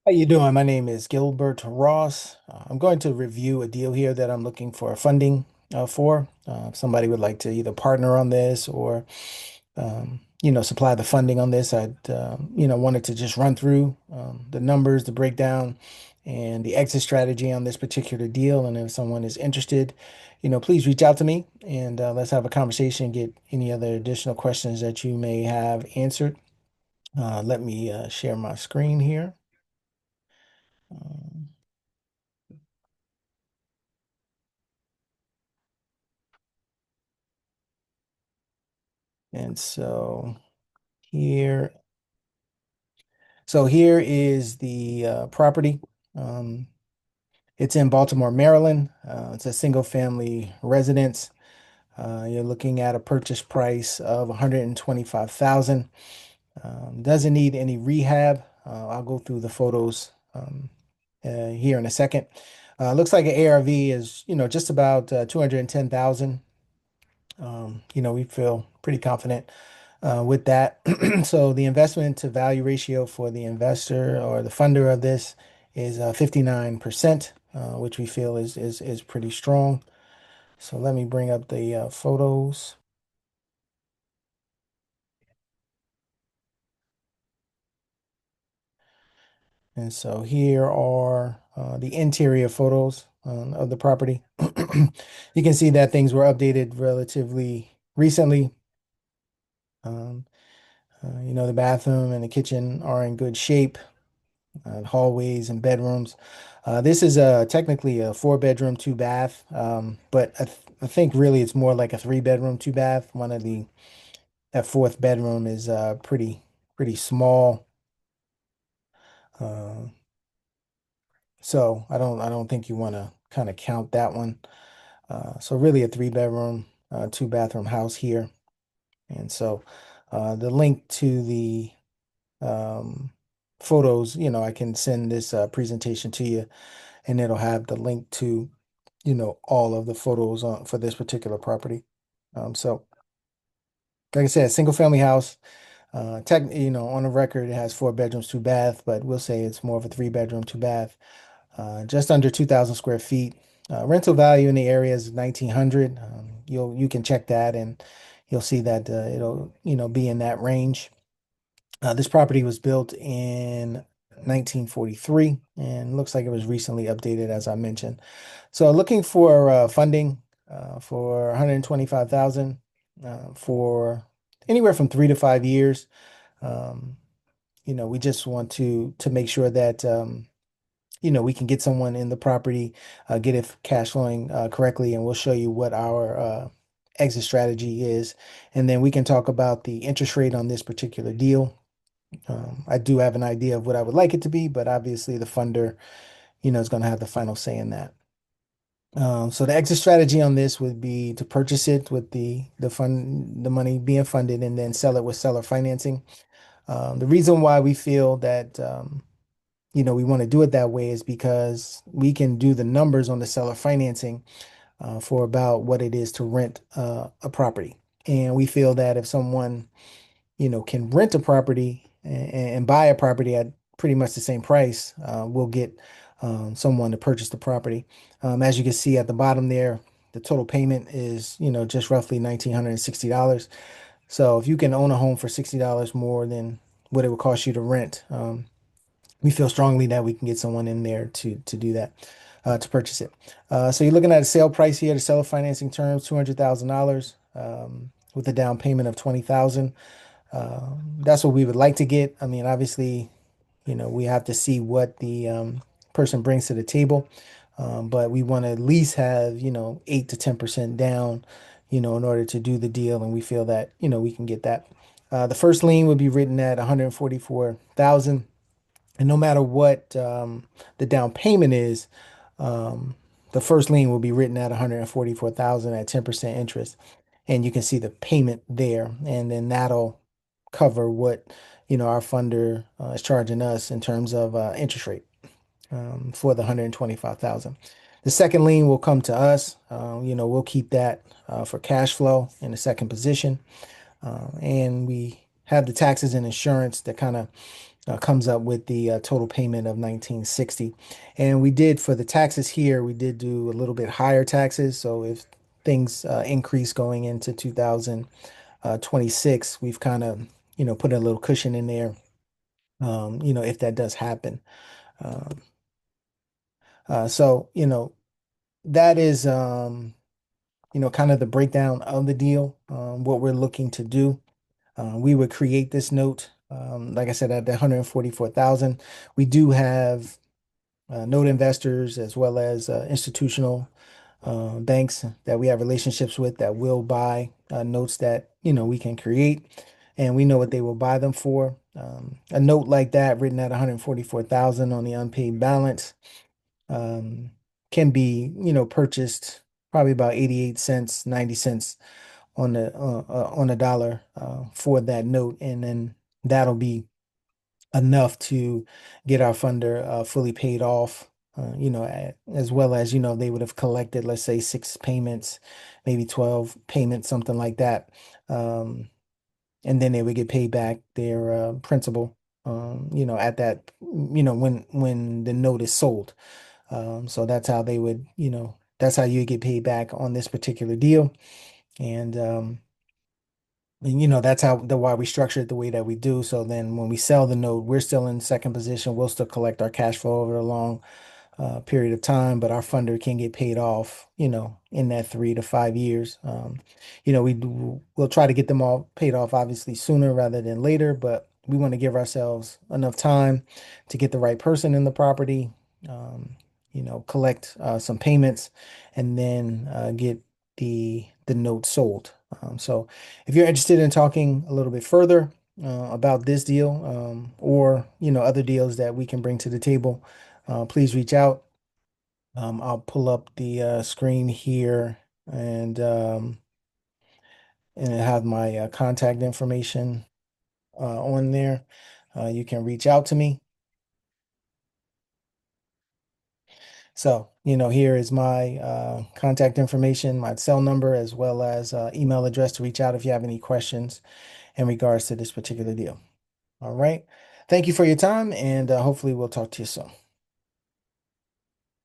How you doing? My name is Gilbert Ross. I'm going to review a deal here that I'm looking for funding for. If somebody would like to either partner on this or, supply the funding on this. I'd wanted to just run through the numbers, the breakdown, and the exit strategy on this particular deal. And if someone is interested, please reach out to me and let's have a conversation, get any other additional questions that you may have answered. Let me share my screen here. Um, And here, here is the property. Um, it's in Baltimore, Maryland. It's a single family residence. You're looking at a purchase price of 125,000. Doesn't need any rehab. I'll go through the photos here in a second. Looks like an ARV is, just about 210,000. We feel pretty confident with that. So the investment to value ratio for the investor or the funder of this is 59%, which we feel is pretty strong. So let me bring up the photos. And so here are the interior photos of the property. You can see that things were updated relatively recently. Um, the bathroom and the kitchen are in good shape. Hallways and bedrooms. This is technically a four-bedroom, two bath, but I think really it's more like a three-bedroom, two bath. That fourth bedroom is pretty small. Uh, so I don't think you want to kind of count that one. So really a three-bedroom, two-bathroom house here. And so the link to the um, photos, I can send this presentation to you and it'll have the link to, all of the photos for this particular property. So like I said, single family house, on the record, it has four bedrooms, two bath, but we'll say it's more of a three bedroom, two bath, just under 2,000 square feet. Rental value in the area is 1,900. You can check that and you'll see that it'll, be in that range. This property was built in 1943 and looks like it was recently updated, as I mentioned. So looking for funding for 125,000 for anywhere from 3 to 5 years. Um, we just want to make sure that we can get someone in the property, get it cash flowing correctly, and we'll show you what our exit strategy is, and then we can talk about the interest rate on this particular deal. I do have an idea of what I would like it to be, but obviously the funder, is going to have the final say in that. So the exit strategy on this would be to purchase it with the money being funded and then sell it with seller financing. The reason why we feel that we want to do it that way is because we can do the numbers on the seller financing for about what it is to rent a property. And we feel that if someone can rent a property and buy a property at pretty much the same price, we'll get someone to purchase the property. As you can see at the bottom there, the total payment is, just roughly $1,960. So if you can own a home for $60 more than what it would cost you to rent, we feel strongly that we can get someone in there to do that, to purchase it. So you're looking at a sale price here, the seller financing terms, $200,000 with a down payment of 20,000. That's what we would like to get. I mean, obviously, we have to see what the person brings to the table. But we want to at least have, 8 to 10% down, in order to do the deal. And we feel that, we can get that. The first lien would be written at 144,000. And no matter what the down payment is, um, the first lien will be written at 144,000 at 10% interest. And you can see the payment there. And then that'll cover what, our funder is charging us in terms of interest rate for the 125,000. The second lien will come to us. We'll keep that for cash flow in the second position. And we have the taxes and insurance that kind of comes up with the total payment of 1960. And we did for the taxes here, we did do a little bit higher taxes. So if things increase going into 2026, we've kind of, put a little cushion in there, if that does happen. Um, so, that is, kind of the breakdown of the deal, what we're looking to do. We would create this note, like I said, at the 144,000. We do have note investors as well as institutional banks that we have relationships with that will buy notes that we can create, and we know what they will buy them for. A note like that written at 144,000 on the unpaid balance um, can be purchased probably about 88 cents, 90 cents on a dollar for that note, and then that'll be enough to get our funder fully paid off. As well as they would have collected, let's say, 6 payments, maybe 12 payments, something like that, and then they would get paid back their principal. At that, when the note is sold. So that's how they would, that's how you get paid back on this particular deal, and that's how the why we structure it the way that we do. So then when we sell the note, we're still in second position. We'll still collect our cash flow over a long period of time, but our funder can get paid off, in that 3 to 5 years. We'll try to get them all paid off obviously sooner rather than later, but we want to give ourselves enough time to get the right person in the property, um, collect some payments, and then get the note sold. So if you're interested in talking a little bit further about this deal, or other deals that we can bring to the table, please reach out. I'll pull up the screen here, and have my contact information on there. You can reach out to me. So, here is my contact information, my cell number, as well as email address to reach out if you have any questions in regards to this particular deal. All right. Thank you for your time, and hopefully we'll talk to you soon.